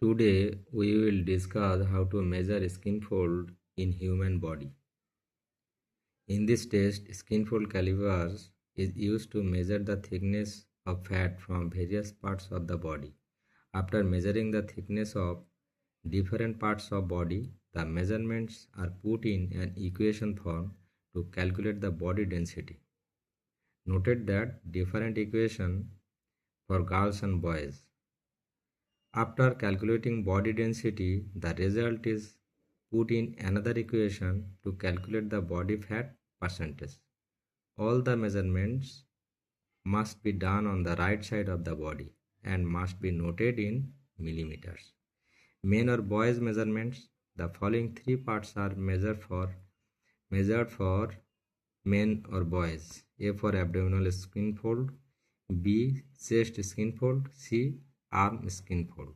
Today we will discuss how to measure skin fold in human body. In this test, skin fold calipers is used to measure the thickness of fat from various parts of the body. After measuring the thickness of different parts of body, the measurements are put in an equation form to calculate the body density. Noted that different equation for girls and boys. After calculating body density, the result is put in another equation to calculate the body fat percentage. All the measurements must be done on the right side of the body and must be noted in millimeters. Men or boys measurements. The following three parts are measured for men or boys. A for abdominal skin fold, B chest skin fold, C arm skin fold.